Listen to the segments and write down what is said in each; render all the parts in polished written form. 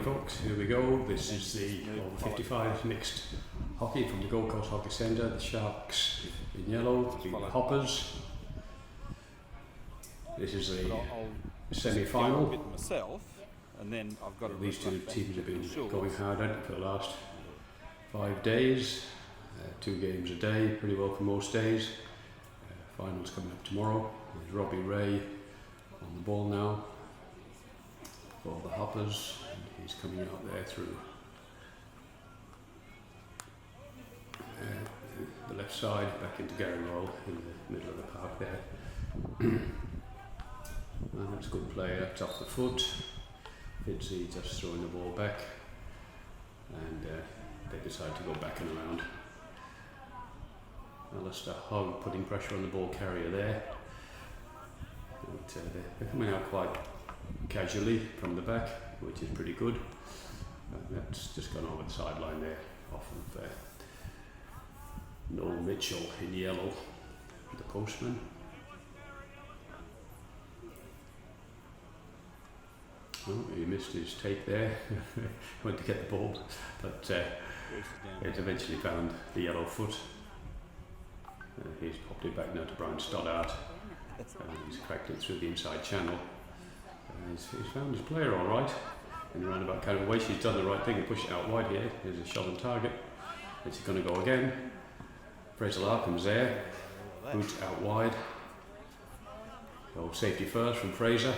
folks, here we go. This is the over 55 mixed hockey from the Gold Coast Hockey Centre. The Sharks in yellow, the Hoppers. This is a semi-final. These two teams have been going hard at it for the last 5 days. 2 games a day, pretty well for most days. Finals coming up tomorrow. There's Robbie Ray on the ball now for the Hoppers. He's coming out there through the left side, back into Gary Roll in the middle of the park there. And that's a good play, that's off the foot. Fitzy just throwing the ball back, and they decide to go back and around. Alistair Hogg putting pressure on the ball carrier there. And, they're coming out quite casually from the back, which is pretty good. And that's just gone over the sideline there, off of Noel Mitchell in yellow, the postman. Oh, he missed his take there. Went to get the ball, but it eventually found the yellow foot. He's popped it back now to Brian Stoddart. He's cracked it through the inside channel. He's found his player all right in a roundabout kind of way. She's done the right thing and pushed it out wide here. Here's a shot on target. It's going to go again. Fraser Larkham's there. Boot out wide. So safety first from Fraser.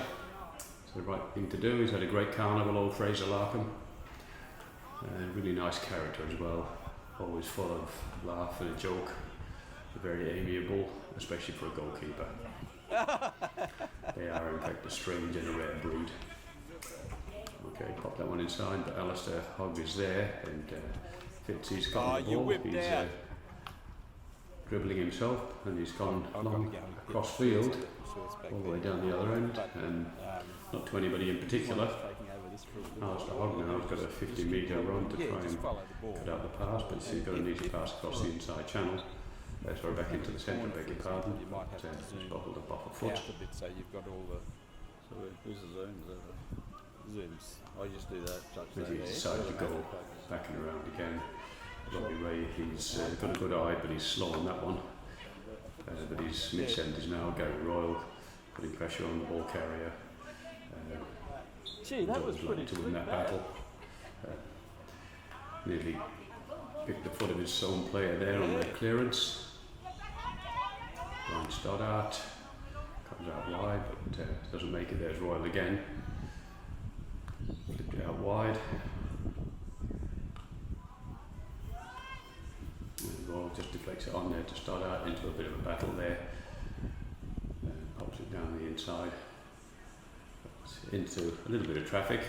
It's the right thing to do. He's had a great carnival, old Fraser Larkham. Really nice character as well. Always full of laugh and a joke. Very amiable, especially for a goalkeeper. They are in fact a strange and a rare breed. Okay, pop that one inside, but Alistair Hogg is there, and Fitzy's got the ball. He's dribbling himself, and he's gone long across field, all the way down the other end, and not to anybody in particular. Alistair Hogg now has got a 50-metre run to try and cut out the pass, but he's got an easy pass across the inside channel. Sorry, back into the centre, beg your pardon. Just bobbled up off a foot. So you've got all the. So who's the zooms? Zooms. I just do that. But he decided to go back and around again. Robbie Ray, he's got a good eye, but he's slow on that one. But his mid-centres now, Gary Royal, putting pressure on the ball carrier. Gee, that was pretty to win that battle. Nearly picked the foot of his own player there on the clearance. Brian Stoddart comes out wide, but doesn't make it. There's Royal again. Flipped it out wide. And Royal just deflects it on there to Stoddart into a bit of a battle there. Pops it down the inside. Into a little bit of traffic.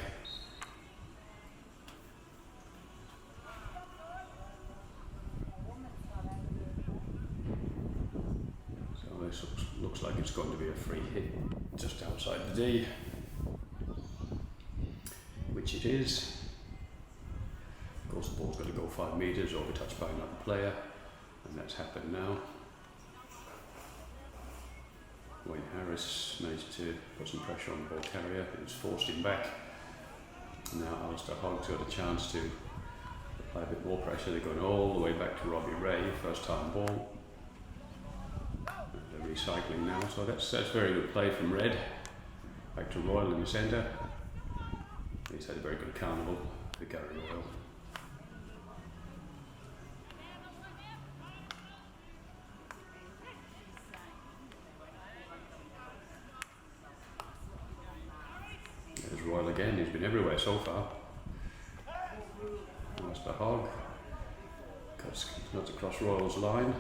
Looks like it's going to be a free hit just outside the D, which it is. Of course, the ball's got to go 5 metres over touched by another player, and that's happened now. Wayne Harris managed to put some pressure on the ball carrier. It's forced him back. Now Alistair Hogg's got a chance to apply a bit more pressure. They're going all the way back to Robbie Ray, first time ball. Recycling now, so that's very good play from Red. Back to Royal in the centre. He's had a very good carnival with Gary Royal. There's Royal again, he's been everywhere so far. Alistair Hogg cuts across Royal's line.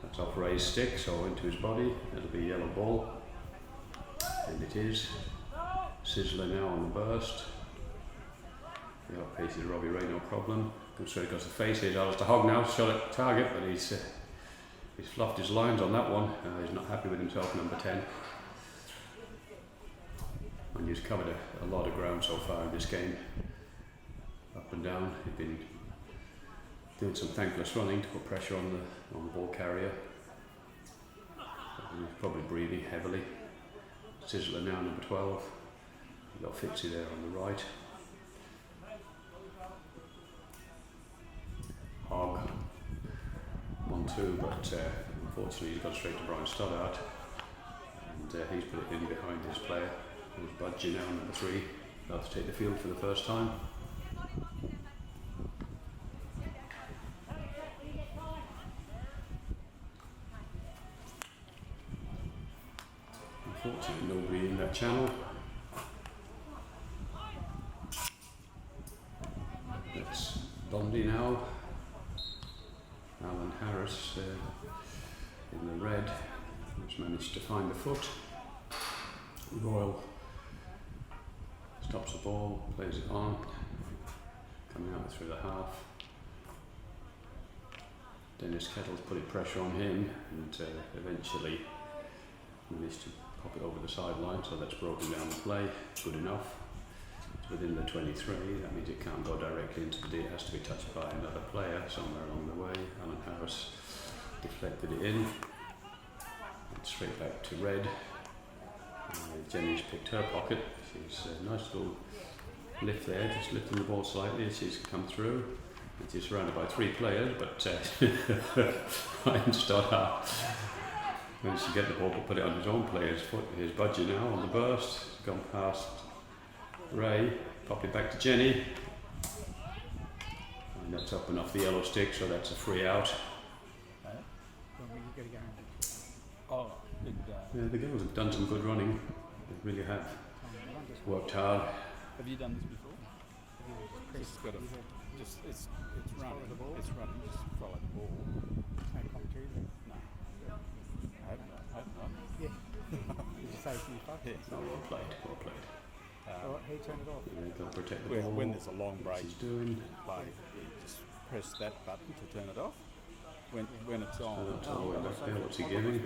That's off Ray's stick, so into his body. It'll be a yellow ball. And it is. Sizzler now on the burst. The outpaces Robbie Ray, no problem. Goes straight across the face. Here's Alistair Hogg now, shot at target, but he's fluffed his lines on that one. He's not happy with himself, number 10. And he's covered a lot of ground so far in this game. Up and down. He's been doing some thankless running to put pressure on the ball carrier. He's probably breathing heavily. Sizzler now, number 12. You've got Fitzy there on the right. but unfortunately he's got straight to Brian Stoddart, and he's put it in behind his player, who's Budgie now, number 3, about to take the field for the first time. Unfortunately nobody in that channel. It's Bondi now. Alan Harris in the red, who's managed to find the foot. Royal stops the ball, plays it on, coming out through the half. Dennis Kettle's putting pressure on him and eventually managed to pop it over the sideline, so that's broken down the play. Good enough. It's within the 23, that means it can't go directly into the D, it has to be touched by another player somewhere along the way. Alan Harris deflected it in, and straight back to red. Jenny's picked her pocket. She's a nice little lift there, just lifting the ball slightly as she's come through. And she's surrounded by 3 players, but Ryan Stoddart managed to get the ball but put it on his own player's foot. Here's Budgie now on the burst, gone past Ray, popped it back to Jenny. And that's up and off the yellow stick, so that's a free out. Oh, big Yeah, the girls have done some good running. They really have worked hard. Have you done this before? Just got it's running. It's running. Just follow the ball. No competition. No. I hope not. Yeah. Did you say you fucked? Yeah. Oh, well played, well played. He turned it off. Yeah, got to protect the ball. When there's a long break, She's doing. play, you just press that button to turn it off. When it's on. That's all the way back there. What's he giving?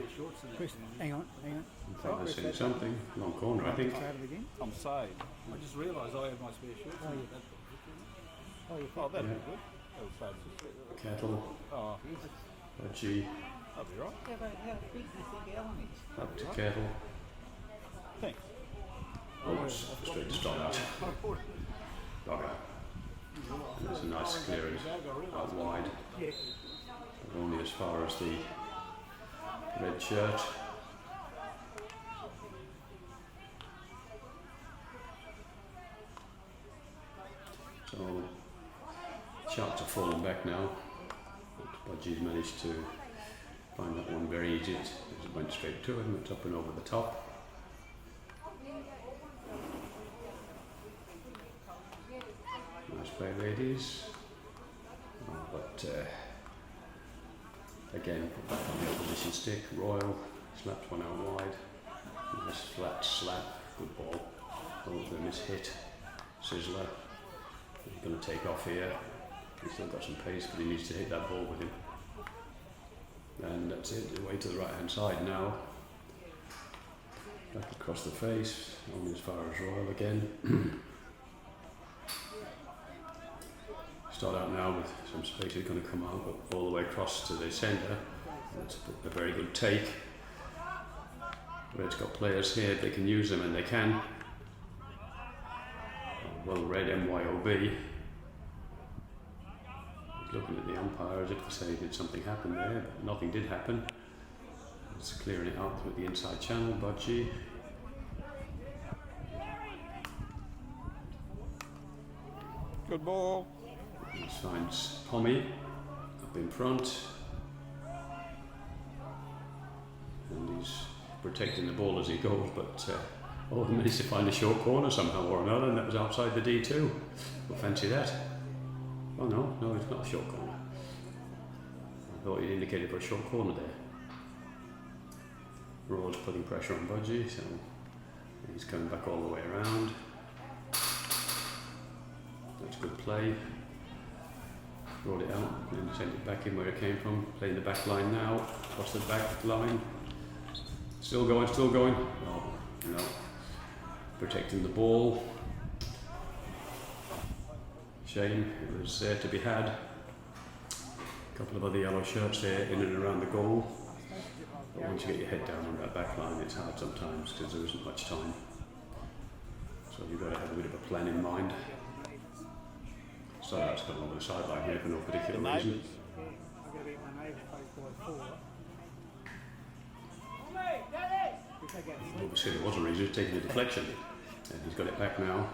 Chris, hang on. I think they're saying something. Long corner, I think. Start it again. I'm saved. I just realised I had my spare shorts. Oh, yeah. Oh, you're Oh, that'd Yeah. be good. That'll save us. Kettle, Oh, Budgie, that'll be right. how big do you think Alan is? up to Kettle. Thanks. Oh, it's straight to Stoddart. Okay. And there's a nice clearance out wide. Yeah. But only as far as the red shirt. So Sharks are falling back now. Budgie's managed to find that one very easy. It went straight to him, it's up and over the top. Nice play, ladies. But again, put back on the opposition stick. Royal slaps one out wide. Nice flat slap, good ball. Both of them is hit. Sizzler. He's going to take off here. He's still got some pace, but he needs to hit that ball with him. And that's it, away to the right hand side now. Back across the face, only as far as Royal again. Start out now with some space, he's going to come out all the way across to the centre. That's a very good take. Red's got players here, they can use them and they can. Well read MYOB. He's looking at the umpire as if to say did something happen there, but nothing did happen. It's clearing it out through the inside channel, Budgie. Good ball. He finds Pommy up in front. And he's protecting the ball as he goes, but he managed to find a short corner somehow or another, and that was outside the D2. We'll fancy that. Oh no, it's not a short corner. I thought he'd indicated for a short corner there. Roy's putting pressure on Budgie, so he's coming back all the way around. That's good play. Brought it out and sent it back in where it came from. Playing the back line now, across the back line. Still going. Oh, no. Protecting the ball. Shame, it was there to be had. A couple of other yellow shirts there in and around the goal. But once you get your head down on that back line, it's hard sometimes because there isn't much time. So you've got to have a bit of a plan in mind. So that's gone over the sideline here for no particular reason. I'm going to beat my neighbour 5 by 4. If they get Obviously there was a reason, he's taking a deflection. And he's got it back now.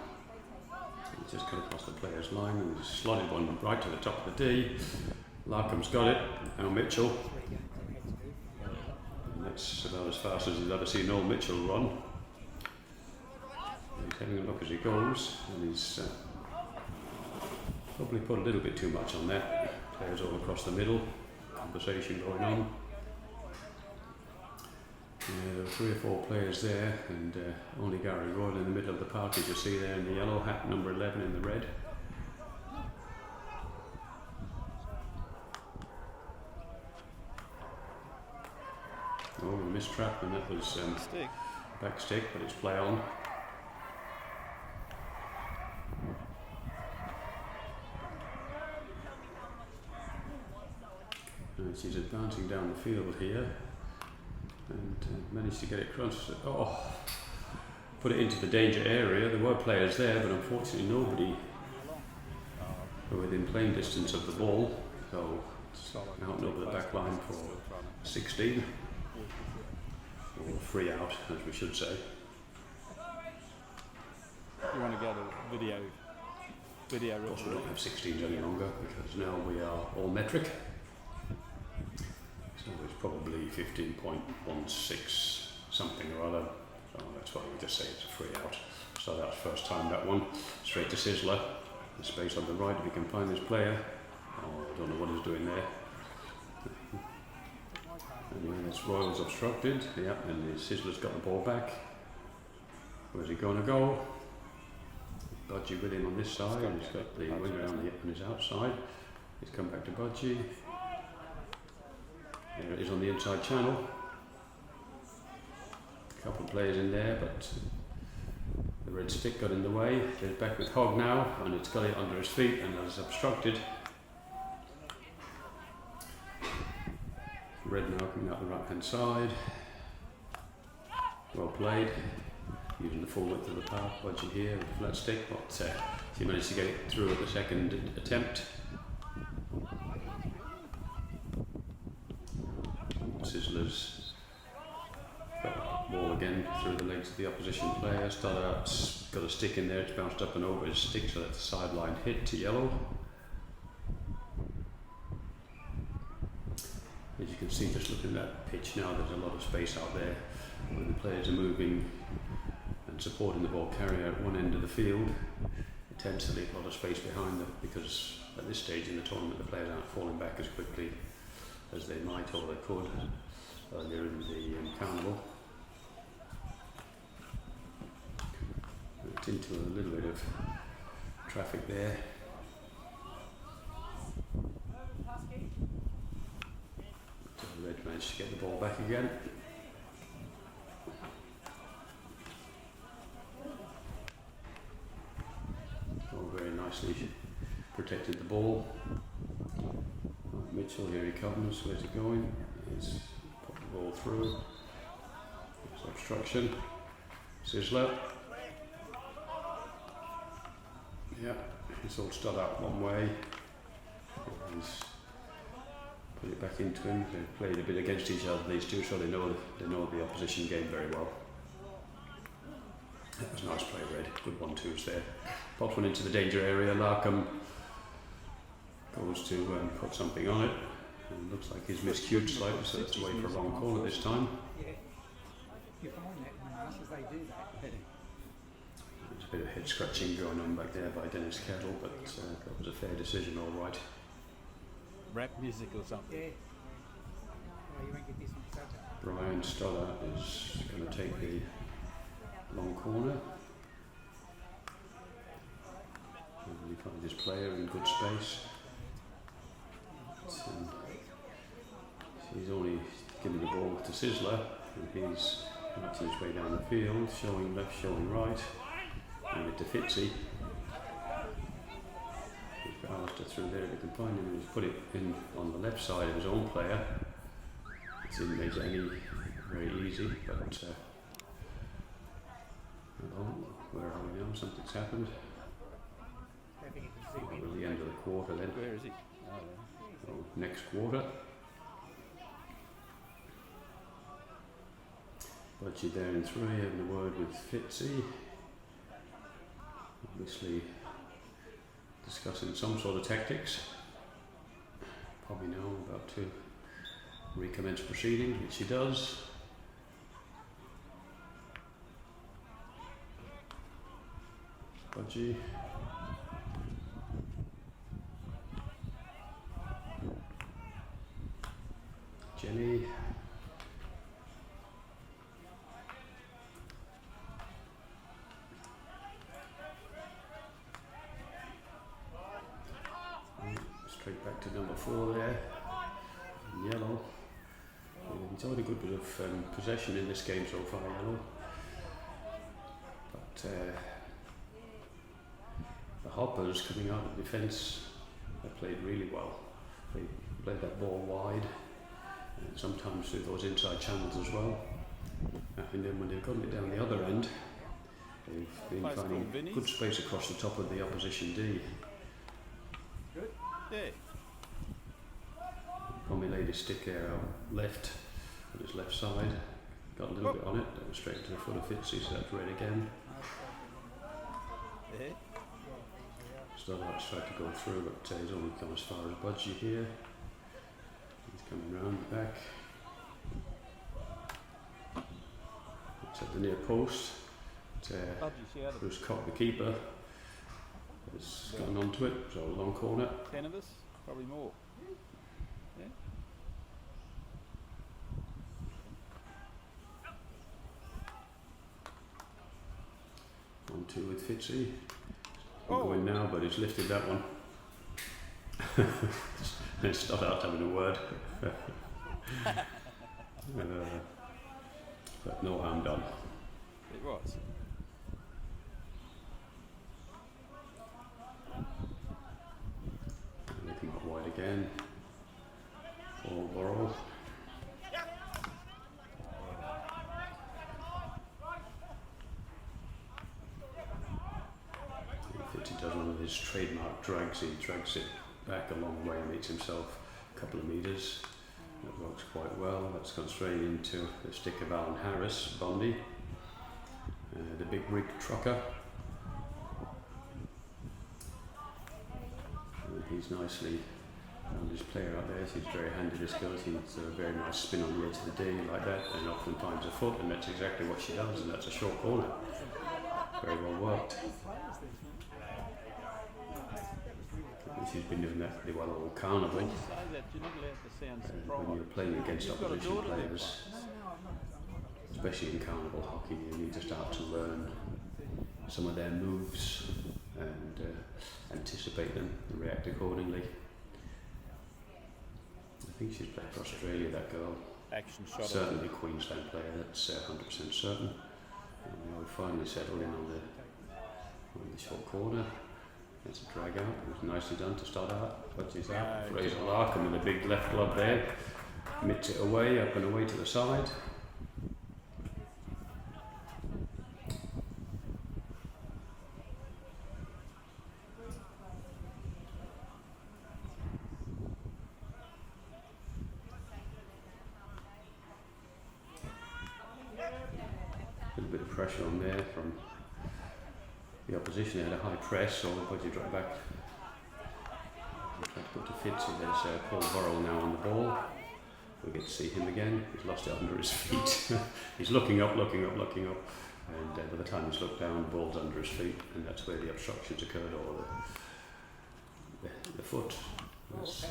He's just cut across the player's line and he's slotted one right to the top of the D. Larkham's got it. Now Mitchell. And that's about as fast as he's ever seen old Mitchell run. He's having a look as he goes, and he's probably put a little bit too much on that. Players all across the middle, conversation going on. There were 3 or 4 players there, and only Gary Royal in the middle of the park, as you see there in the yellow hat, number 11 in the red. Oh, a missed trap, and that was Stick. back stick, but it's play on. And she's advancing down the field here and managed to get it across. Oh, put it into the danger area. There were players there, but unfortunately nobody within playing distance of the ball. So it's out and over the back line for 16, or free out, as we should say. You want to go to video Of course, we don't have 16s any longer because now we are all metric. So it's probably 15.16 something or other. So that's why we just say it's a free out. So that's first time that one. Straight to Sizzler. The space on the right, if we can find this player. Oh, I don't know what he's doing there. Anyway, that's Royals obstructed. Yeah, and Sizzler's got the ball back. Where's he going to go? Budgie with him on this side. He's got the winger on his outside. He's come back to Budgie. There it is on the inside channel. A couple of players in there, but the red stick got in the way. They're back with Hogg now, and it's got it under his feet and is obstructed. Red now coming out the right hand side. Well played. Using the full width of the park, Budgie here with a flat stick, but he managed to get it through at the second attempt. Sizzler's got the ball again through the legs of the opposition player. Stoddart's got a stick in there, it's bounced up and over his stick, so that's a sideline hit to yellow. As you can see, just looking at that pitch now, there's a lot of space out there where the players are moving and supporting the ball carrier at one end of the field. It tends to leave a lot of space behind them because at this stage in the tournament the players aren't falling back as quickly as they might or they could earlier in the carnival. It's into a little bit of traffic there. So the Red managed to get the ball back again. Very nicely protected the ball. Mitchell, here he comes. Where's he going? He's put the ball through. There's obstruction. Sizzler. Yeah, it's all stood up one way. He's put it back into him. They've played a bit against each other, these two, so they know the opposition game very well. That was a nice play, Red. Good 1-2s there. Pops one into the danger area. Larkham goes to put something on it. And looks like he's miscued slightly, so it's away for a long corner this time. Yeah. You find that in the masses, they do that. There's a bit of head scratching going on back there by Dennis Kettle, but that was a fair decision, all right. rap music or something. Yeah. Well, you won't get this one Saturday. Brian Stoddart is going to take the long corner. And he finds his player in good space. He's only giving the ball to Sizzler, and he's marching his way down the field, showing left, showing right, and it to Fitzy. He's got Alistair through there to confine him, and he's put it in on the left side of his own player. It didn't make it any very easy, but where are we now? Something's happened. Probably the end of the quarter then. Where is he? So next quarter. Budgie there in 3, having a word with Fitzy. Obviously discussing some sort of tactics. Probably now about to recommence proceedings, which he does. Budgie. Jenny. Straight back to number 4 there. Yellow. He's already good bit of possession in this game so far, Yellow. But the Hoppers coming out of defence have played really well. They played that ball wide, and sometimes through those inside channels as well. And then when they've gotten it down the other end, they've been finding good space across the top of the opposition D. Good. Yeah. Probably laid his stick there out left, on his left side. Got a little bit on it, that was straight to the foot of Fitzy, so that's red again. Yeah. Starlight's tried to go through, but he's only come as far as Budgie here. He's coming round the back. It's at the near post. Bruce Cock, the keeper, has gotten onto it, so a long corner. 10 of us, probably more. Yeah. 1-2 with Fitzy. Going now, but he's lifted that one. It's not out having a word. But no harm done. It was. And they come up wide again. Paul Burrell. Fitzy does one of his trademark drags. He drags it back a long way and makes himself a couple of metres. That works quite well. That's gone straight into the stick of Alan Harris, Bondi, the big rig trucker. And he's nicely found his player out there. He's very handy, this girl. He's a very nice spin on the edge of the D like that, and often finds a foot, and that's exactly what she does, and that's a short corner. Very well worked. She's been doing that pretty well all carnival. When you say that, you're not allowed to sound surprised. When you're playing against opposition players, especially in carnival hockey, you need to start to learn some of their moves and anticipate them and react accordingly. I think she's played for Australia, that girl. Action shot. Certainly a Queensland player, that's 100% certain. And we finally settled in on the short corner. It's a drag out. It was nicely done to start out. Budgie's out. Fraser Larkham with a big left glove there. Mitts it away, up and away to the side. A little bit of pressure on there from the opposition. They had a high press, so Budgie dropped back. Tried to put to Fitzy. There's Paul Burrell now on the ball. We get to see him again. He's lost it under his feet. He's looking up, and by the time he's looked down, the ball's under his feet, and that's where the obstructions occurred, or the foot. That's,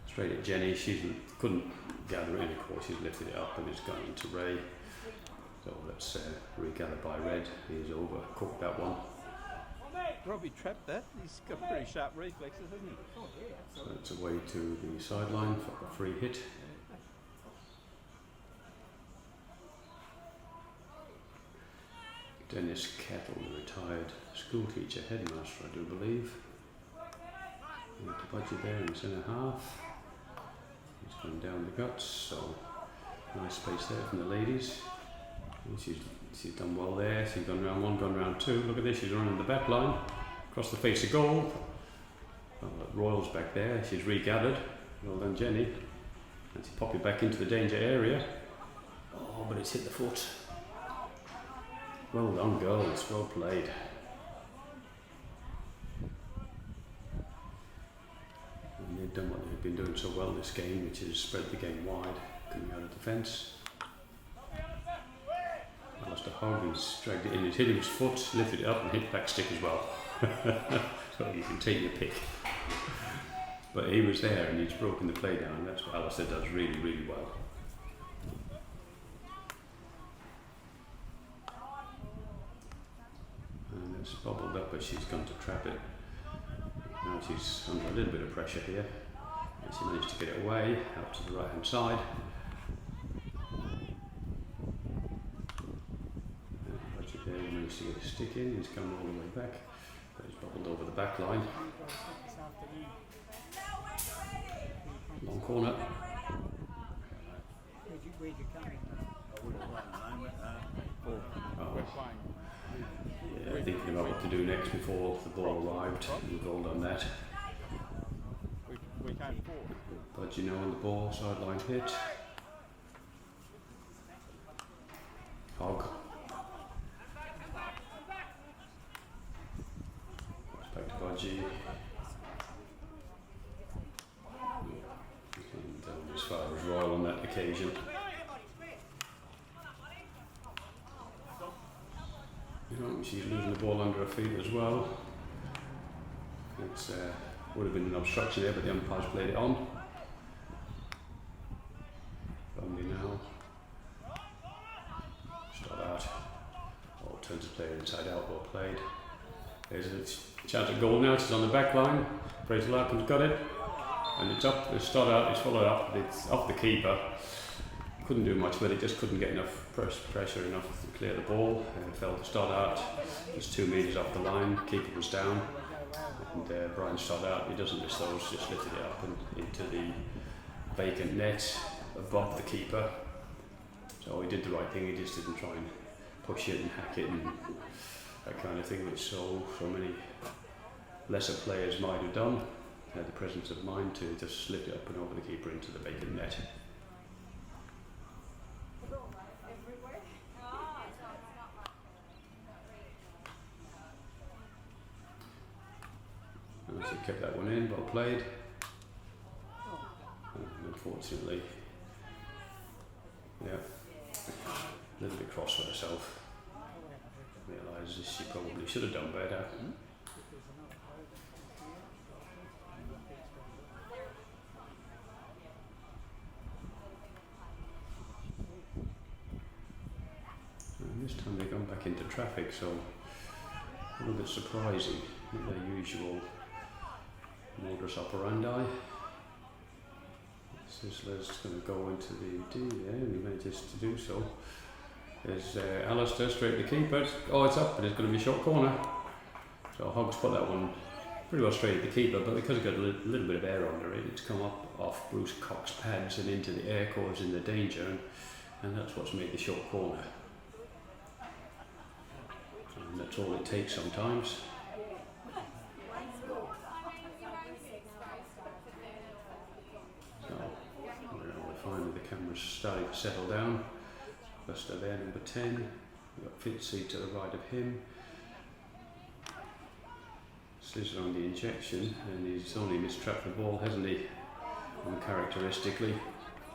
straight at Jenny. She couldn't gather it in, of course. She's lifted it up and it's gone into Ray. So let's regather by Red. He's overcooked that one. Robbie trapped that. He's got pretty sharp reflexes, hasn't he? So it's away to the sideline for a free hit. Dennis Kettle, the retired school teacher, headmaster, I do believe. And to Budgie there in the centre half. He's going down the guts, so nice space there from the ladies. And she's done well there. She's gone round 1, gone round 2. Look at this, she's running the back line, across the face of goal. Royal's back there, she's regathered. Well done, Jenny. And she popped it back into the danger area. Oh, but it's hit the foot. Well done, girls. Well played. And they've done what they've been doing so well this game, which is spread the game wide, coming out of defence. Alistair Harvey's dragged it in. He's hit his foot, lifted it up, and hit back stick as well. So you can take your pick. But he was there, and he's broken the play down. That's what Alistair does really, really well. And it's bobbled up, but she's gone to trap it. Now she's under a little bit of pressure here. And she managed to get it away, out to the right hand side. Roger there, he managed to get a stick in, he's come all the way back. But he's bobbled over the back line. Long corner. Where'd you come in? We're playing. Yeah, thinking about what to do next before the ball arrived. We've all done that. We came forward. But you know, on the ball, sideline hit. Hog. Back to Budgie. And as far as Royal on that occasion. You know, she's losing the ball under her feet as well. It's would have been an obstruction there, but the umpires played it on. Bundy now. Start out. Oh, turns the player inside out, well played. There's a chance at goal now, it's on the back line. Fraser Larkin's got it. And it's up, it's start out, it's followed up, it's off the keeper. Couldn't do much with it, just couldn't get enough pressure enough to clear the ball. It fell to start out, just 2 metres off the line, keeper was down. And Brian started out, he doesn't miss those, just lifted it up and into the vacant net above the keeper. So he did the right thing, he just didn't try and push it and hack it and that kind of thing, which so many lesser players might have done. Had the presence of mind to just lift it up and over the keeper into the vacant net. And so kept that one in, well played. And unfortunately, yeah, a little bit cross with herself. Realises she probably should have done better. And this time they've gone back into traffic, so a little bit surprising. Not their usual modus operandi. Sizzler's going to go into the D there, and he manages to do so. There's Alistair straight to the keeper. Oh, it's up, but it's going to be a short corner. So Hogg's put that one pretty well straight at the keeper, but because it got a little bit of air under it, it's come up off Bruce Cox's pads and into the air, causing the danger, and that's what's made the short corner. And that's all it takes sometimes. So finally the camera's starting to settle down. Buster there, number 10. We've got Fitzy to the right of him. Sizzler on the injection, and he's only mistrapped the ball, hasn't he? Uncharacteristically.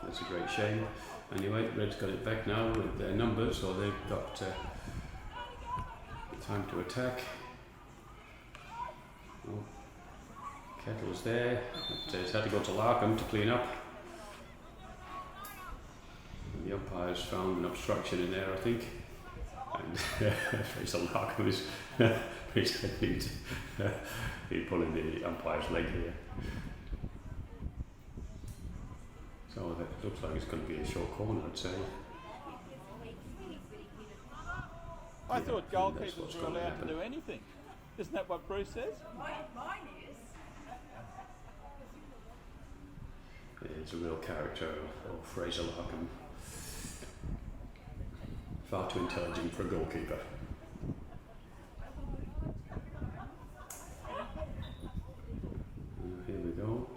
That's a great shame. Anyway, Red's got it back now with their numbers, so they've got time to attack. Oh, Kettle's there. It's had to go to Larkham to clean up. And the umpires found an obstruction in there, I think. And Fraser Larkham is pretending to be pulling the umpire's leg here. So that looks like it's going to be a short corner, I'd say. I thought goalkeepers were allowed to do anything. Isn't that what Bruce says? Mine is. It's a real character of Fraser Larkham. Far too intelligent for a goalkeeper. Here we go.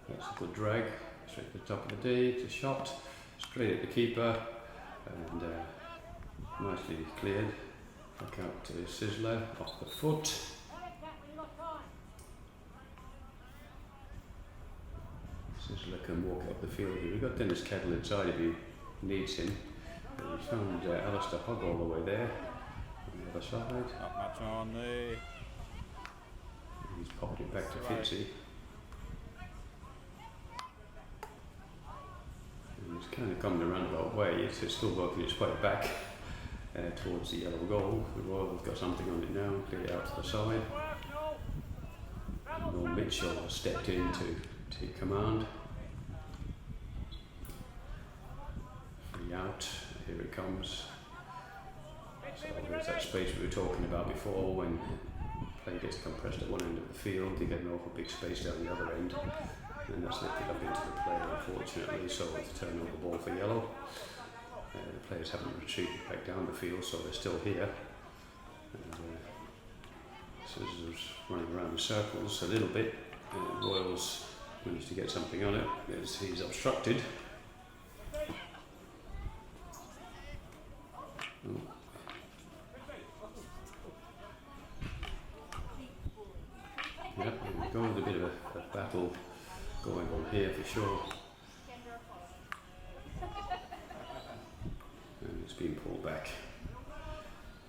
That's a good drag. Straight to the top of the D. It's a shot. Straight at the keeper. And nicely cleared. Back out to Sizzler, off the foot. Sizzler can walk up the field here. We've got Dennis Kettle inside if he needs him. But we found Alistair Hogg all the way there on the other side. Not much on there. He's popped it back to Fitzy. And it's kind of coming around about way. It's still working its way back towards the yellow goal. The Royal have got something on it now, clear it out to the side. Will Mitchell stepped in to take command. Free out, here it comes. So there's that space we were talking about before when play gets compressed at one end of the field, you get an awful big space down the other end, and that's lifted up into the player unfortunately, so it's a turnover ball for yellow. The players haven't retreated back down the field, so they're still here. And, Scissors running around in circles a little bit. Royals managed to get something on it as he's obstructed. Oh. Yep, there we go. There's a bit of a battle going on here for sure. And it's been pulled back.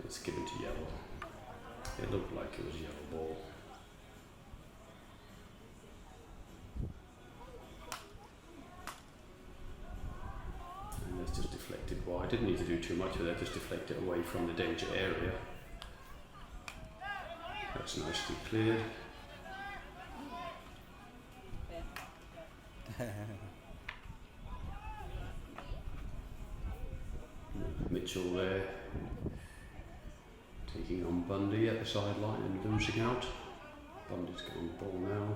It's given to yellow. It looked like it was a yellow ball. And that's just deflected wide. Didn't need to do too much of that, just deflect it away from the danger area. That's nicely cleared. Mitchell there, taking on Bundy at the sideline and losing out. Bundy's got on the ball now.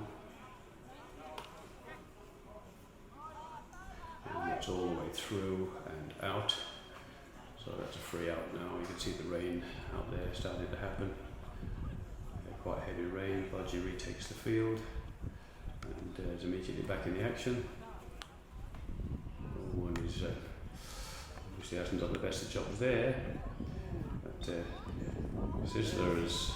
And it's all the way through and out. So that's a free out now. You can see the rain out there starting to happen. Quite heavy rain. Budgie retakes the field and is immediately back in the action. One is obviously hasn't done the best of jobs there, but Sizzler has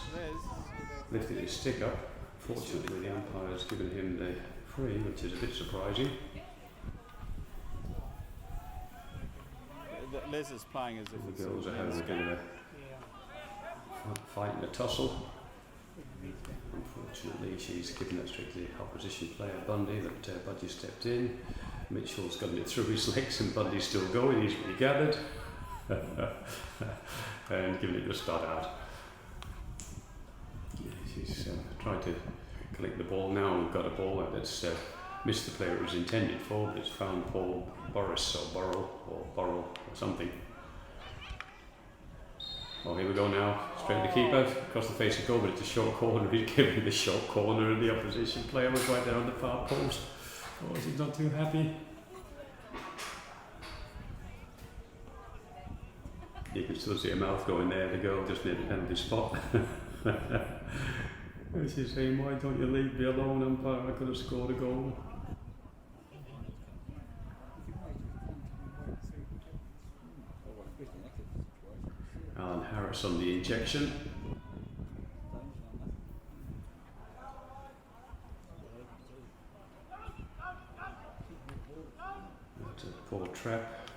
lifted his stick up. Fortunately, the umpire has given him the free, which is a bit surprising. Les is playing as if The girls are having a bit of a fight and a tussle. Unfortunately, she's given that strictly opposition player Bundy, but Budgie stepped in. Mitchell's gotten it through his legs and Bundy's still going, he's regathered and giving it a start out. Yeah, she's trying to collect the ball now. We've got a ball that's missed the player it was intended for, but it's found Paul Boris or Burrell or something. Oh, here we go now, straight to the keeper, across the face of goal, but it's a short corner. He's giving the short corner and the opposition player was right there on the far post. Oh, he's not too happy. You can still see her mouth going there, the girl just near the penalty spot. She's saying, why don't you leave me alone, umpire? I could have scored a goal. Alan Harris on the injection. That's a poor trap.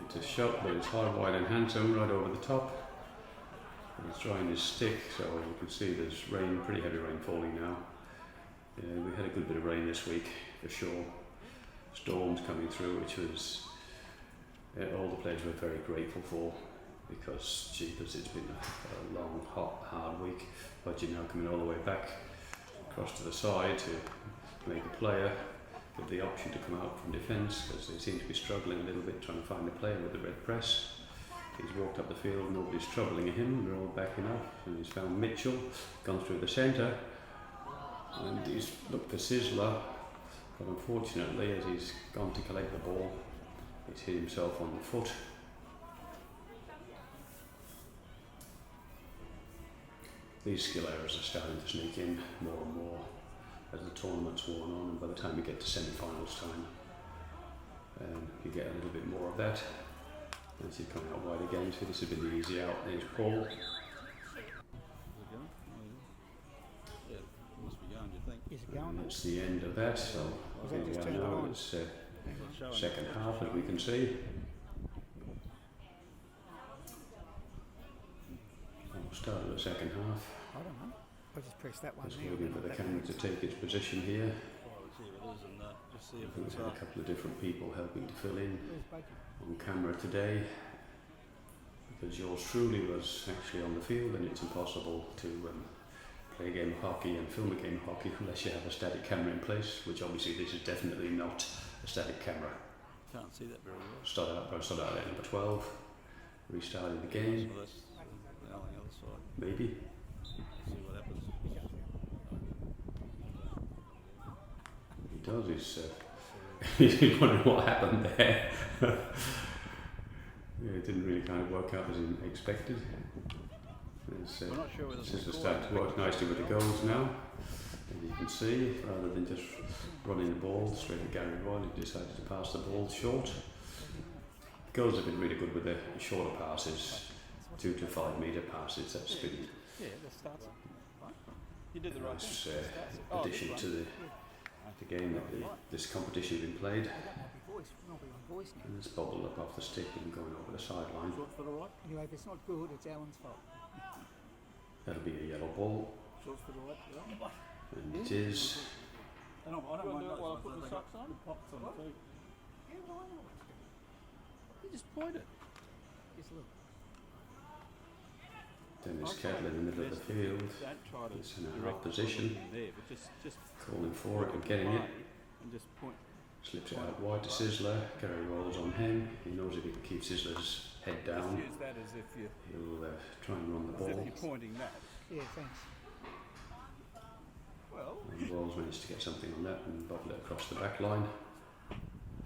It's a shot, but it's hard, wide and handsome, right over the top. And he's drawing his stick, so you can see there's rain, pretty heavy rain falling now. Yeah, we had a good bit of rain this week, for sure. Storms coming through, which was all the players were very grateful for, because jeepers, it's been a long, hot, hard week. But you're now coming all the way back across to the side to make a player, give the option to come out from defence, because they seem to be struggling a little bit trying to find a player with the red press. He's walked up the field, nobody's troubling him, they're all backing up, and he's found Mitchell, gone through the centre, and he's looked for Sizzler, but unfortunately as he's gone to collect the ball, he's hit himself on the foot. These skill errors are starting to sneak in more and more as the tournament's worn on, and by the time we get to semi-finals time, you get a little bit more of that. As you come out wide again, so this has been the easy out. There's Paul. Is it going? Oh, yeah. Yeah, it must be going, do you think? Is it going? That's the end of that. So Was here that we just are turned now. on? It's Showing second half, as we can see. We'll start with the second half. I don't know. I just pressed that one Just there. waiting for the camera to take its position here. Oh, let's see what it is and just see if We've it's had a couple of different people helping to fill in Where's Budgie? on camera today, because yours truly was actually on the field, and it's impossible to play a game of hockey and film a game of hockey unless you have a static camera in place, which obviously this is definitely not a static camera. can't see that very well. Started out at number 12, restarted the game, So that's now on the other side. maybe. Let's see what happens. He does, he's wondering what happened there. Yeah, it didn't really kind of work out as he expected. It's, We're not sure whether This is starting to work nicely with the goals now, as you can see, rather than just running the ball straight at Gary Royle. He decided to pass the ball short. The goals have been really good with the shorter passes, 2 to 5 metre passes. That's been Yeah, that starts it. Right. You did the a right nice thing. Oh, addition this to the game that this competition has been played. That might be voice. Might be on voice now. And it's bobbled up off the stick and going over the sideline. Short for the right. Anyway, if it's not good, it's Alan's fault. That'll be a yellow ball, Short for the right. and it is. I don't mind that. While I put the socks on. The pockets on the feet. Yeah, well, I know what to do. You just point it. Just look. Dennis Kettle in the middle of the field. Don't try to It's in a direct hard position, in there, but just calling for it and getting it. and just point. Slips it out wide to Sizzler. Gary rolls on him. He knows if he can keep Sizzler's head down, Just use that as if you he'll try and run the as if ball. you're pointing that. Yeah, thanks. Well, And Rolls managed to get something on that and bobble it across the back line.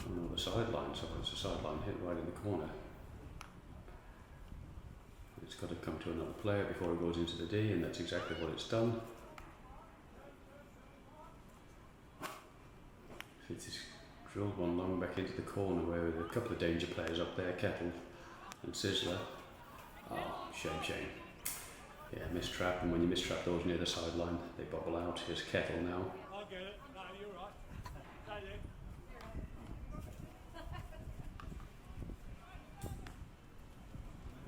On the sideline, so it's a sideline hit right in the corner. It's got to come to another player before it goes into the D, and that's exactly what it's done. It's drilled one long back into the corner where there are a couple of danger players up there, Kettle and Sizzler. Oh, shame. Yeah, mistrap, and when you mistrap those near the sideline, they bobble out. Here's Kettle now. I get it. No, you're right.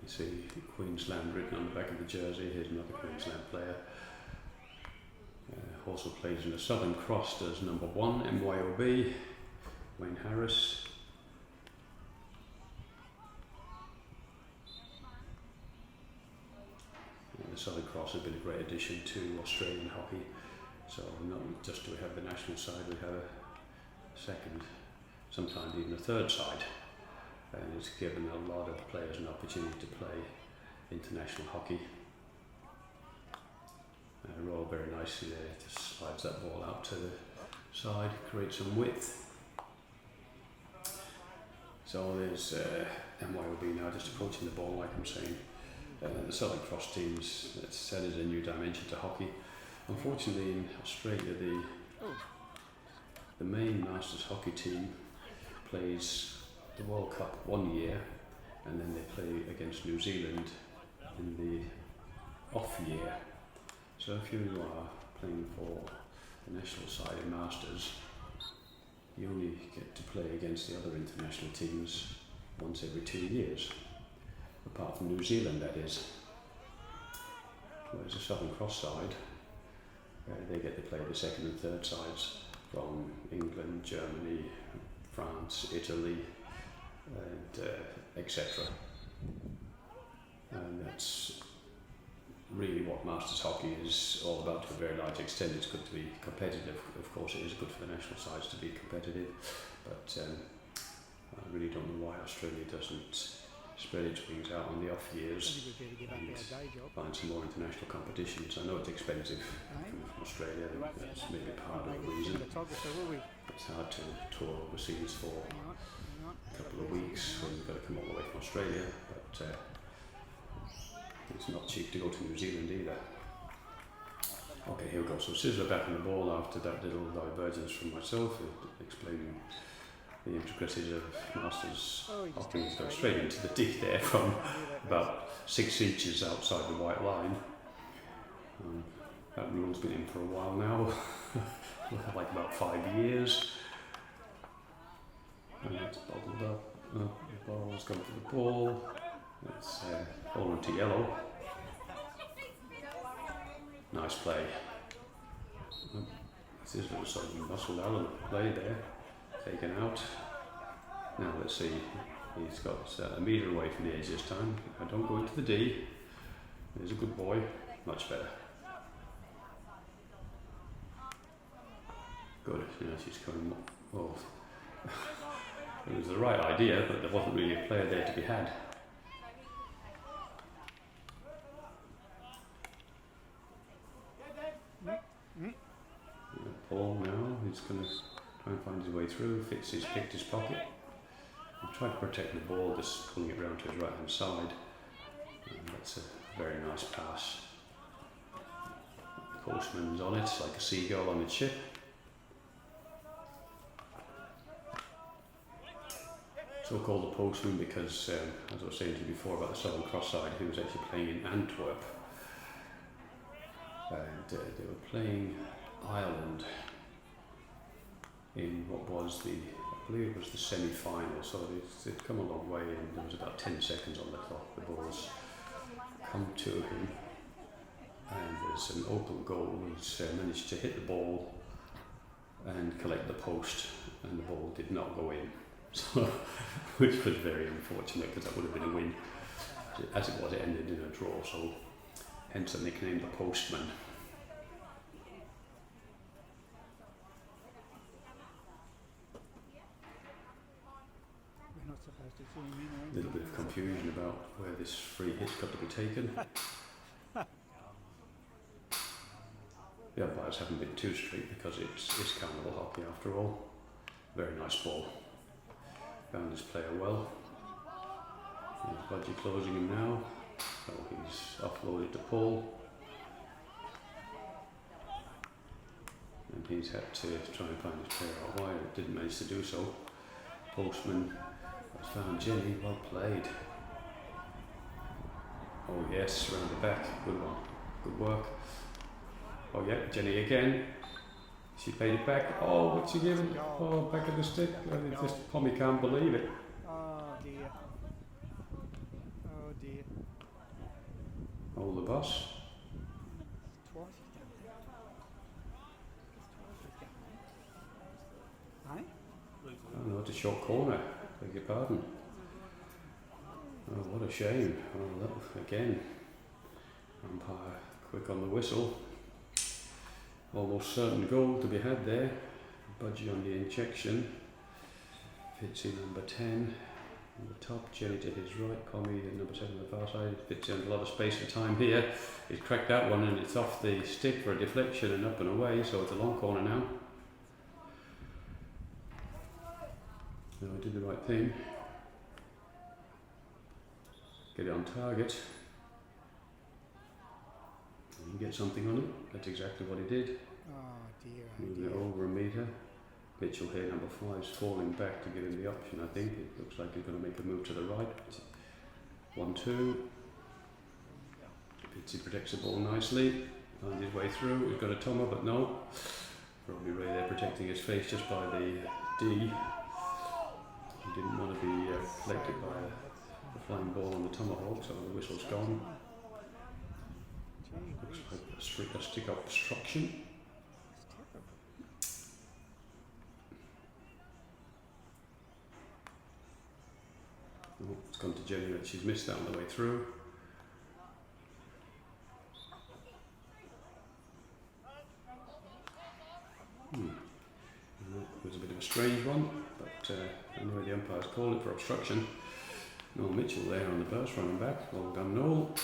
You see Queensland written on the back of the jersey. Here's another Queensland player. Also plays in the Southern Cross as number 1, MYOB, Wayne Harris. The Southern Cross has been a great addition to Australian hockey. So not just do we have the national side, we have a second, sometimes even a third side. And it's given a lot of players an opportunity to play international hockey. Roll very nicely there, just slides that ball out to the side, creates some width. So there's MYOB now just approaching the ball, like I'm saying. The Southern Cross teams, it's added a new dimension to hockey. Unfortunately in Australia the main Masters hockey team plays the World Cup 1 year, and then they play against New Zealand in the off year. So if you are playing for the national side in Masters, you only get to play against the other international teams once every 2 years, apart from New Zealand, that is. Whereas the Southern Cross side, they get to play the second and third sides from England, Germany, France, Italy, and etc. And that's really what Masters hockey is all about to a very large extent. It's good to be competitive. Of course it is good for the national sides to be competitive, but I really don't know why Australia doesn't spread its wings out on the off years and find some more international competitions. I know it's expensive from Australia, that's maybe part of the reason. It's hard to tour overseas for a couple of weeks when you've got to come all the way from Australia, but it's not cheap to go to New Zealand either. Okay, here we go. So Sizzler back on the ball after that little divergence from myself, explaining the intricacies of Masters hopping. He's gone straight into the D there from about 6 inches outside the white line. That rule's been in for a while now, like about 5 years. And it's bubbled up. The ball's gone to the ball. It's fallen to yellow. Nice play. This is a little sort of muscle element play there. Taken out. Now let's see. He's got a metre away from the edge this time. I don't go into the D. He's a good boy. Much better. Good. Now she's coming. Oh. It was the right idea, but there wasn't really a player there to be had. Paul now, he's going to try and find his way through. Fitz has picked his pocket. He's trying to protect the ball, just pulling it round to his right hand side. And that's a very nice pass. The postman's on it, like a seagull on its ship. So called the postman because, as I was saying to you before about the Southern Cross side, he was actually playing in Antwerp. And they were playing Ireland in what was I believe it was the semi-final, so they'd come a long way, and there was about 10 seconds on the clock. The ball's come to him, and there's an open goal. He's managed to hit the ball and collect the post, and the ball did not go in. So, which was very unfortunate because that would have been a win. As it was, it ended in a draw, so hence the nickname the Postman. We're not supposed to zoom in or A little bit of confusion about where this free hit's got to be taken. The umpires haven't been too strict because it's carnival hockey after all. Very nice ball. Found his player well. Here's Budgie closing him now. So he's offloaded to Paul. And he's had to try and find his player out wide. Didn't manage to do so. Postman has found Jenny. Well played. Oh yes, round the back. Good one. Good work. Oh yeah, Jenny again. She paid it back. Oh, what's she giving? Oh, back of the stick. Just Tommy can't believe it. Oh dear. Oh dear. Hold the bus. Twice he's done that. Twice he's done that. Eh? Oh no, it's a short corner. Beg your pardon. Oh, what a shame. Oh, look, again. Umpire quick on the whistle. Almost certain goal to be had there. Budgie on the injection. Fitzy number 10 on the top. Jenny to his right. Pommy number 7 on the far side. Fitzy under a lot of space and time here. He's cracked that one and it's off the stick for a deflection and up and away. So it's a long corner now. No, I did the right thing. Get it on target. And you get something on it. That's exactly what he did. Oh dear. Moving it over a metre. Mitchell here, number 5, is falling back to give him the option, I think. It looks like he's going to make a move to the right. 1-2. Fitzy protects the ball nicely. Finds his way through. He's got a Tomer, but no. Probably Ray there protecting his face just by the D. He didn't want to be collected by the flying ball on the tomahawk, so the whistle's gone. Looks like a stick obstruction. Oh, it's gone to Jenny, but she's missed that on the way through. It was a bit of a strange one, but anyway, the umpires called it for obstruction. Noel Mitchell there on the bus running back. Well done, Noel.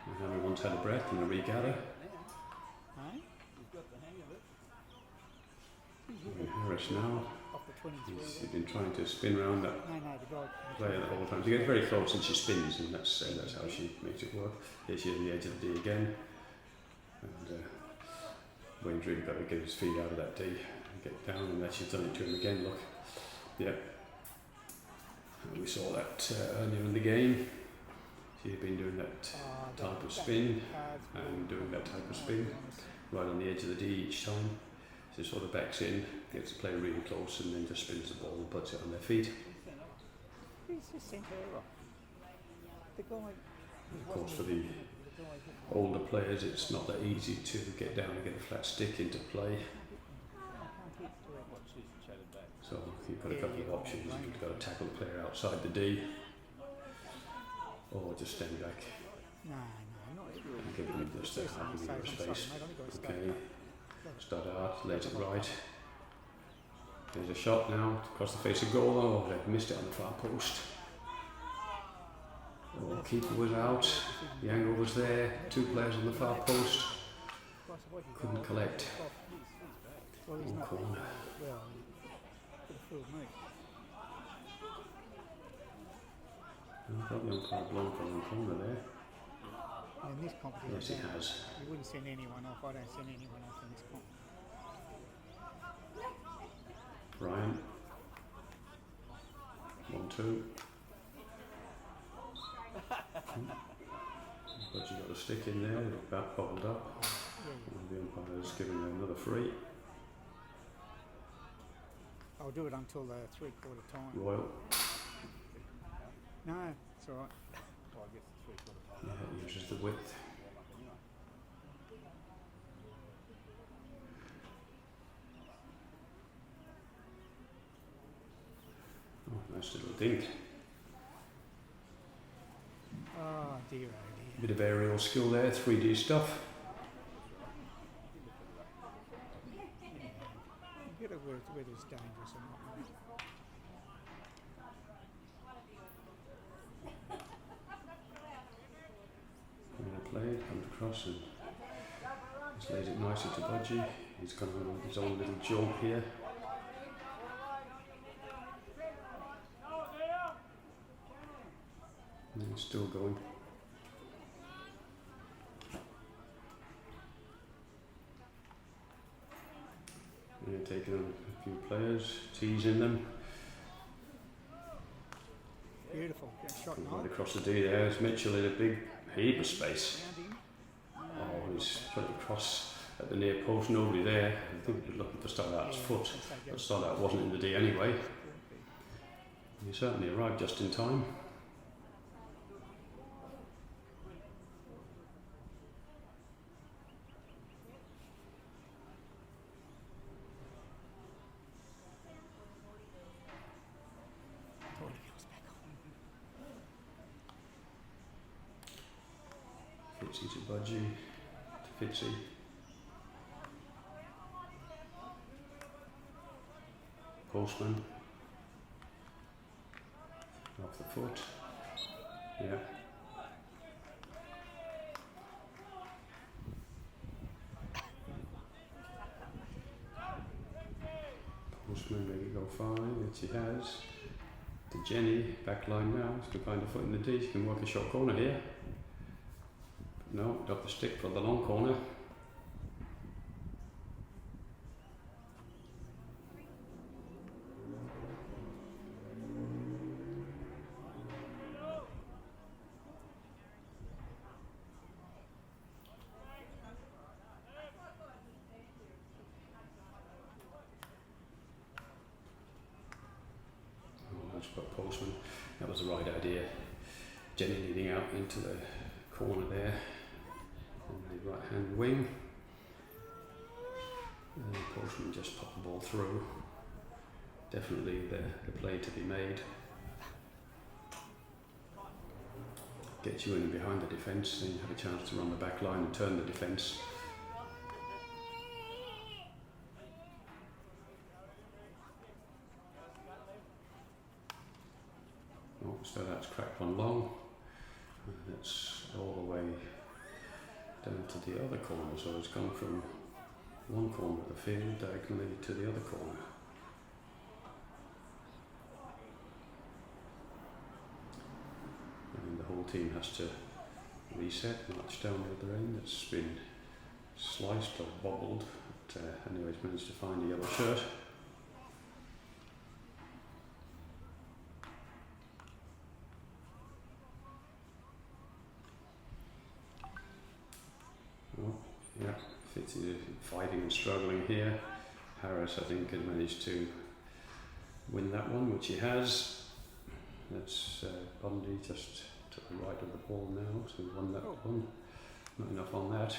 And everyone's had a breath and a regather. Harris now. He's been trying to spin around that player the whole time. She gets very close and she spins, and that's how she makes it work. Here she is on the edge of the D again. And Wayne's really got to get his feet out of that D and get down, and that she's done it to him again, look. Yeah. And we saw that earlier in the game. She had been doing that type of spin and doing that type of spin right on the edge of the D each time. She sort of backs in, gets the player really close, and then just spins the ball and puts it on their feet. Who's just sent her off? The guy. Of course, for the older players, it's not that easy to get down and get a flat stick into play. So you've got a couple of options. You've got to tackle the player outside the D, or just stand back No, not and give them just a half a metre of space. Okay, start out, let it right. There's a shot now across the face of goal. Oh, they've missed it on the far post. Oh, keeper was out. The angle was there. 2 players on the far post. Couldn't collect. Well, he's One not. corner. Well, could have fooled me. I thought the umpire blown for one corner there. In this competition, Yes, it has. you wouldn't send anyone off. I don't send anyone off in this competition. Ryan. 1-2. But you got a stick in there, that bubbled up. And the umpire's giving them another free. I'll do it until the 3/4 time. Royal. No, it's all right. Well, I guess it's 3/4 time. Yeah, it uses the width. Oh, nice little dink. Oh dear, oh dear. Bit of aerial skill there, 3D stuff. You get it whether it's dangerous or not. Played, comes across and just lays it nicely to Budgie. He's got his own little joke here. And he's still going. Yeah, taking on a few players, teasing them. Beautiful. Get a shot Right nice. across the D there. There's Mitchell in a big heap of space. Oh, he's put it across at the near post, nobody there. I think he's looking for Starlart's foot, but Starlart wasn't in the D anyway. He certainly arrived just in time. Fitzy to Budgie, to Fitzy. Postman. Off the foot. Yeah. Postman make it go fine, which he has. To Jenny, back line now. She can find a foot in the D. She can work a short corner here. No, got the stick for the long corner. But Postman, that was the right idea. Jenny leading out into the corner there on the right hand wing. And Postman just popped the ball through. Definitely the play to be made. Get you in behind the defence, then you have a chance to run the back line and turn the defence. Oh, so that's cracked one long. And that's all the way down to the other corner, so it's gone from one corner of the field diagonally to the other corner. And the whole team has to reset, march down the other end. It's been sliced or bobbled, but anyways managed to find a yellow shirt. Fitz is fighting and struggling here. Harris, I think, has managed to win that one, which he has. That's Bundy just to the right of the ball now, so he won that one. Not enough on that.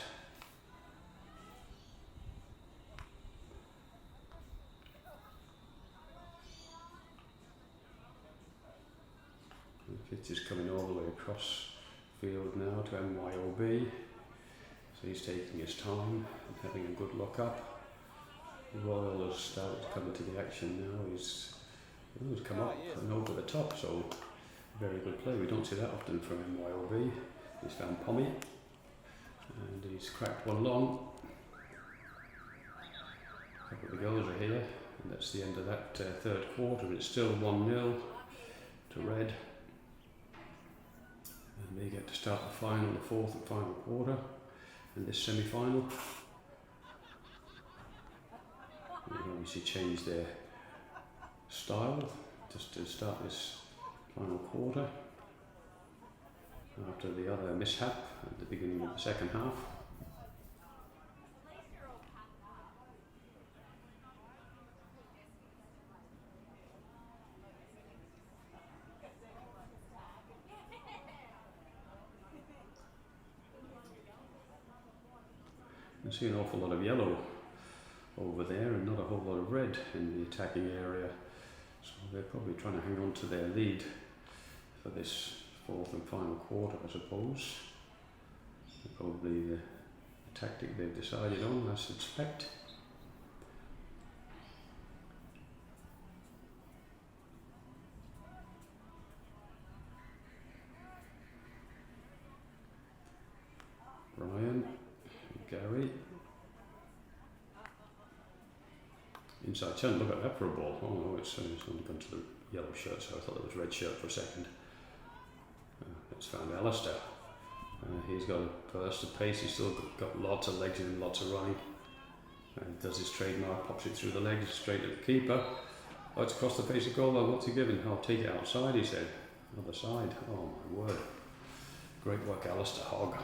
Fitz is coming all the way across field now to MYOB. So he's taking his time and having a good look up. Royal has started to come into the action now. He's come up and over the top, so very good play. We don't see that often from MYOB. He's found Pommy and he's cracked one long. A couple of the goals are here, and that's the end of that third quarter. It's still 1-0 to Red. And they get to start the final, the fourth and final quarter in this semi-final. They obviously changed their style just to start this final quarter after the other mishap at the beginning of the second half. You see an awful lot of yellow over there and not a whole lot of red in the attacking area, so they're probably trying to hang on to their lead for this fourth and final quarter, I suppose. Probably the tactic they've decided on, I suspect. Brian, Gary. Inside 10, look at that for a ball. Oh no, it's only gone to the yellow shirt, so I thought it was red shirt for a second. It's found Alistair. He's got a burst of pace, he's still got lots of legs and lots of running. And does his trademark, pops it through the legs straight at the keeper. Oh, it's across the face of goal though, what's he giving? I'll take it outside, he said. Other side, oh my word. Great work, Alistair Hogg.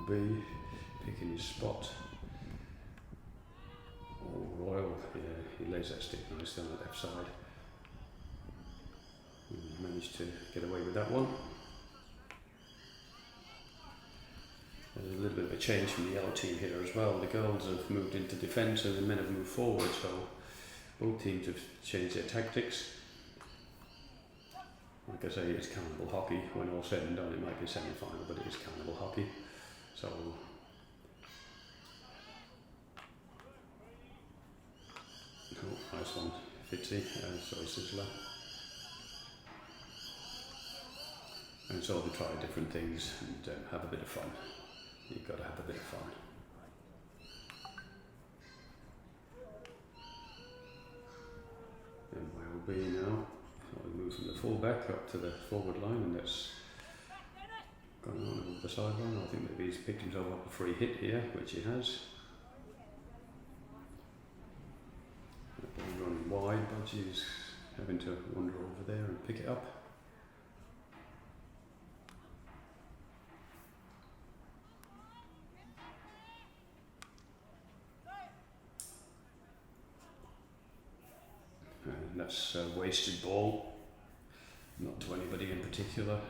B, picking his spot. Oh, Royal, yeah, he lays that stick nice down the left side. He managed to get away with that one. There's a little bit of a change from the yellow team here as well. The girls have moved into defence and the men have moved forward, so both teams have changed their tactics. Like I say, it's carnival hockey. When all said and done, it might be a semi-final, but it is carnival hockey. So, oh, nice one, Fitzy, sorry, Sizzler. And so they try different things and have a bit of fun. You've got to have a bit of fun. And where we'll be now, so we move from the full-back up to the forward line, and that's going on over the sideline. I think maybe he's picked himself up a free hit here, which he has. Running wide, but he's having to wander over there and pick it up. And that's a wasted ball, not to anybody in particular.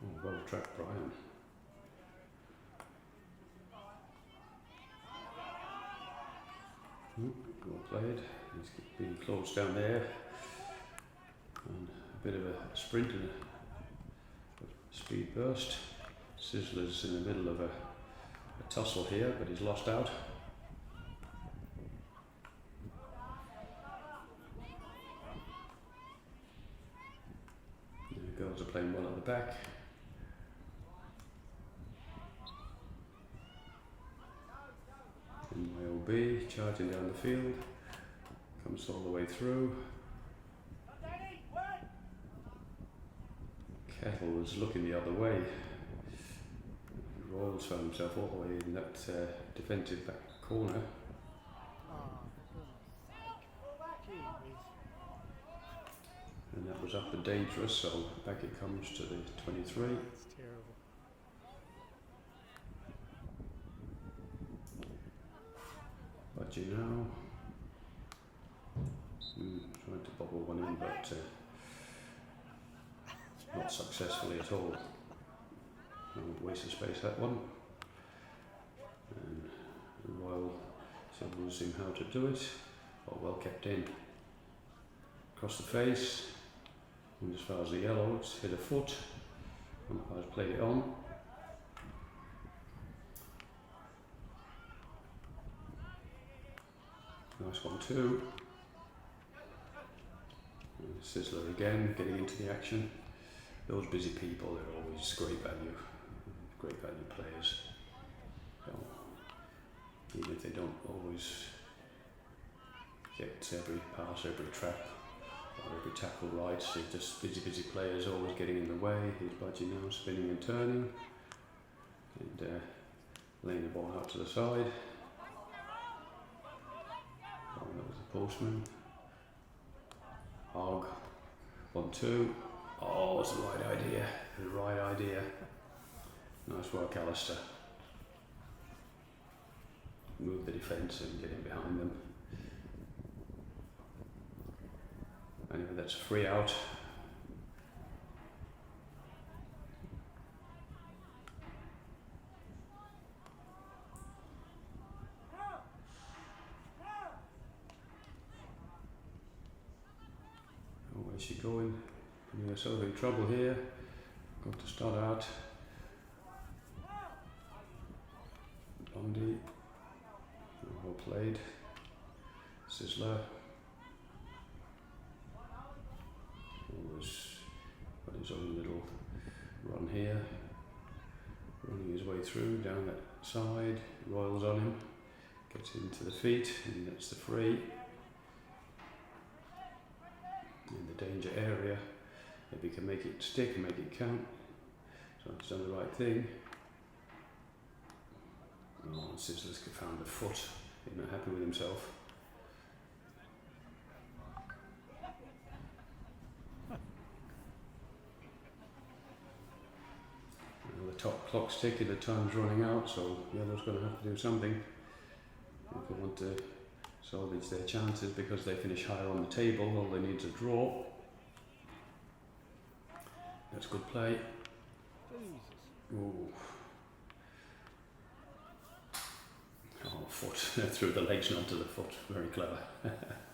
Oh, well tracked, Brian. Well played. He's being closed down there. And a bit of a sprint and a speed burst. Sizzler's in the middle of a tussle here, but he's lost out. The girls are playing well at the back. B, charging down the field, comes all the way through. Kettle was looking the other way. Royals found himself all the way in that defensive back corner. Oh, for goodness sake. Gee, And that was up and dangerous, so back it comes to the 23. that's terrible. Budgie now. Trying to bobble one in, but not successfully at all. No waste of space that one. And Royal signals him how to do it. Oh, well kept in. Across the face. And as far as the yellow, it's hit a foot. Umpire's played it on. Nice one too. And Sizzler again, getting into the action. Those busy people, they're always great value players. So, even if they don't always get every pass, every trap, or every tackle right, they're just busy players always getting in the way. Here's Budgie now spinning and turning and laying the ball out to the side. Oh, that was the postman. Hog. 1-2. Oh, it's the right idea. The right idea. Nice work, Alistair. Move the defence and get in behind them. Anyway, that's a free out. Oh, where's she going? Putting herself in trouble here. Got to start out. Blondie. Well played. Sizzler. Always got his own little run here. Running his way through down that side. Royals on him. Gets into the feet and that's the free. In the danger area. If he can make it stick and make it count. So he's done the right thing. Oh, Sizzler's found the foot. He's not happy with himself. Well, the top clock's ticking, the time's running out, so Yellow's going to have to do something if they want to salvage their chances, because they finish higher on the table. All they need is a draw. That's good play. Jesus. Ooh. Oh, foot through the legs and onto the foot. Very clever. That's terrible.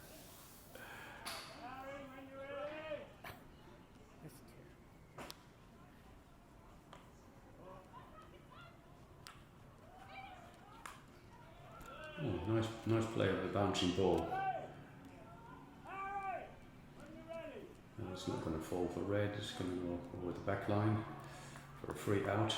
Oh, nice play of the bouncing ball. And it's not going to fall for red. It's going to go over the back line for a free out.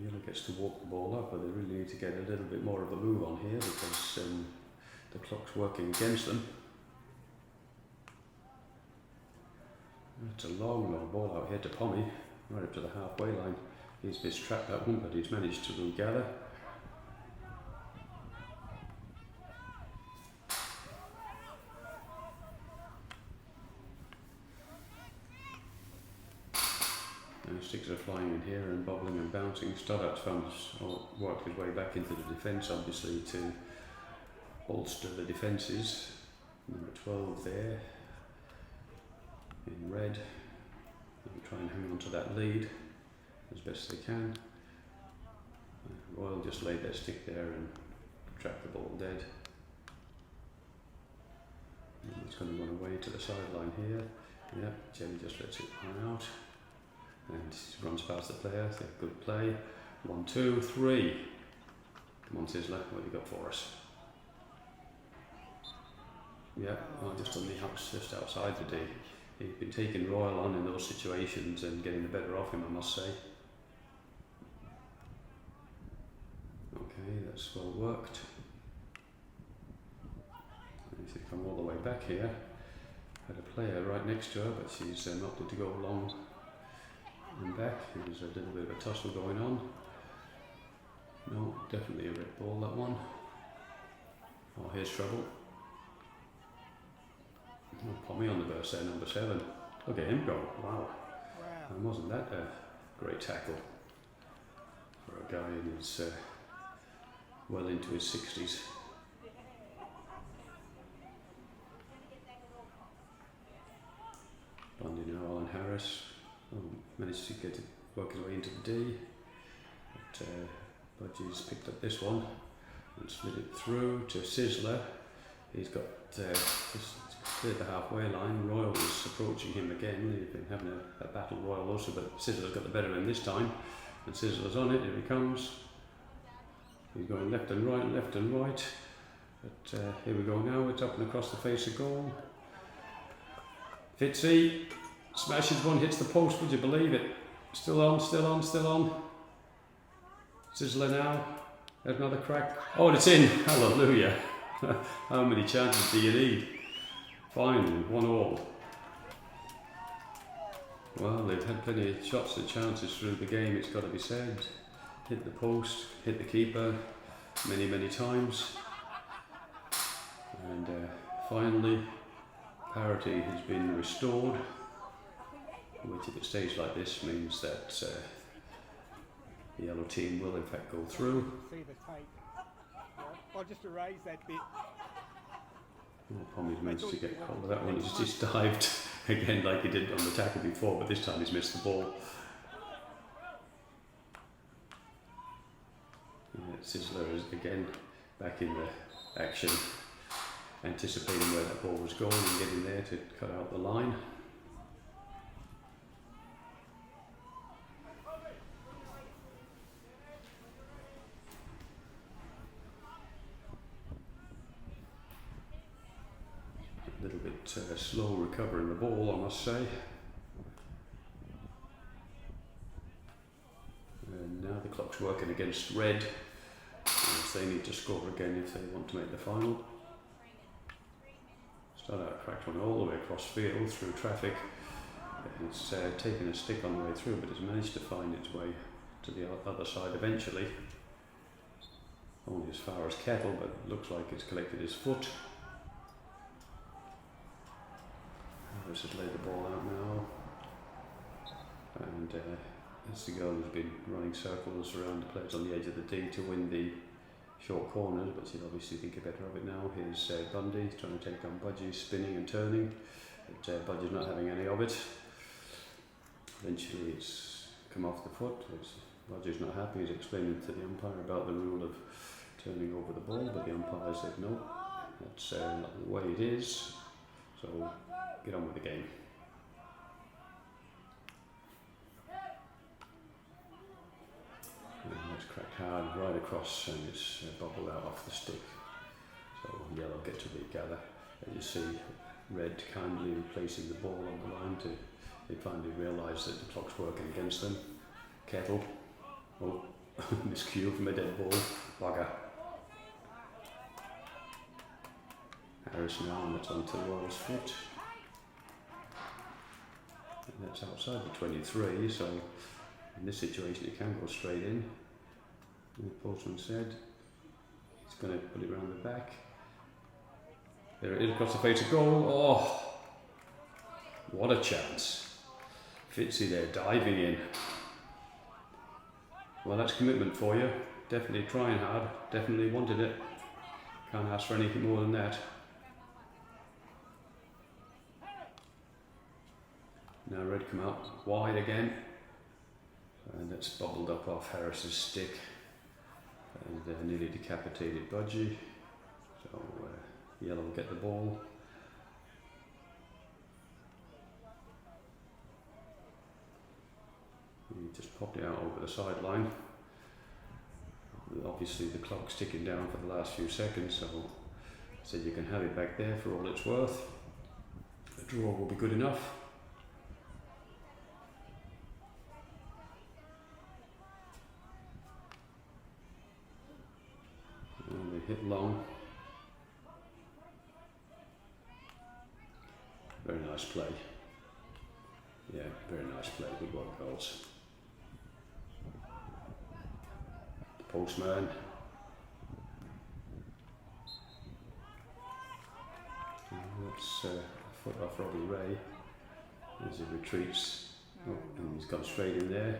Yellow gets to walk the ball up, but they really need to get a little bit more of a move on here because the clock's working against them. It's a long ball out here to Pommy, right up to the halfway line. He's mistrapped that one, but he's managed to regather. And sticks are flying in here and bobbling and bouncing. Stoddart's found worked his way back into the defence, obviously, to bolster the defences. Number 12 there, in red. And try and hang on to that lead as best they can. Royal just laid their stick there and trapped the ball dead. And it's going to run away to the sideline here. Yeah, Jelly just lets it run out. And runs past the player. So good play. 1, 2, 3. Come on, Sizzler, what have you got for us? Yeah, just on the house, just outside the D. he's been taking Royal on in those situations and getting the better of him, I must say. Okay, that's well worked. Needs to come all the way back here. Had a player right next to her, but she's opted to go long and back. There's a little bit of a tussle going on. No, definitely a red ball, that one. Oh, here's trouble. Oh, Pommy on the burst there, number 7. Look at him go. Wow. And wasn't that a great tackle for a guy in his well into his 60s. Bundy now, Alan Harris. Oh, managed to get it, work his way into the D. But Budgie's picked up this one and slid it through to Sizzler. He's got just cleared the halfway line. Royal was approaching him again. They've been having a battle Royal also, but Sizzler's got the better end this time. And Sizzler's on it, here he comes. He's going left and right. But here we go now, it's up and across the face of goal. Fitzy smashes one, hits the post, would you believe it? Still on. Sizzler now, there's another crack. Oh, and it's in, hallelujah. How many chances do you need? Finally, 1-1. Well, they've had plenty of shots and chances through the game, it's got to be said. Hit the post, hit the keeper many times. And finally, parity has been restored, which if it stays like this means that the yellow team will in fact go through. See the tape. Yeah. I'll just erase that bit. Well, Pommy's managed to get hold of that one. He's just dived again like he did on the tackle before, but this time he's missed the ball. Sizzler is again back in the action, anticipating where that ball was going and getting there to cut out the line. A little bit slow recovering the ball, I must say. And now the clock's working against red, as they need to score again if they want to make the final. Start out cracked one all the way across field through traffic. It's taken a stick on the way through, but it's managed to find its way to the other side eventually. Only as far as Kettle, but it looks like it's collected his foot. Harris has laid the ball out now. And that's the girl who's been running circles around the players on the edge of the D to win the short corners, but she'll obviously think better of it now. Here's Bundy trying to take on Budgie, spinning and turning, but Budgie's not having any of it. Eventually it's come off the foot. Budgie's not happy. He's explaining to the umpire about the rule of turning over the ball, but the umpire said no, that's not the way it is, so get on with the game. And that's cracked hard right across and it's bobbled out off the stick. So yellow get to regather. And you see red kindly replacing the ball on the line to they finally realise that the clock's working against them. Kettle. Oh, miscue from a dead ball. Bugger. Harris now, and that's onto Royal's foot. And that's outside the 23, so in this situation it can go straight in. And the postman said he's going to put it around the back. There it is across the face of goal. Oh, what a chance. Fitzy there diving in. Well, that's commitment for you. Definitely trying hard, definitely wanted it. Can't ask for anything more than that. Now red come out wide again. And it's bubbled up off Harris's stick. And nearly decapitated Budgie. So yellow will get the ball. He just popped it out over the sideline. Obviously the clock's ticking down for the last few seconds, so I said you can have it back there for all it's worth. A draw will be good enough. hit long. Very nice play. Yeah, very nice play. Good work, goals. The postman. That's a foot off Robbie Ray as he retreats. Oh, and he's gone straight in there.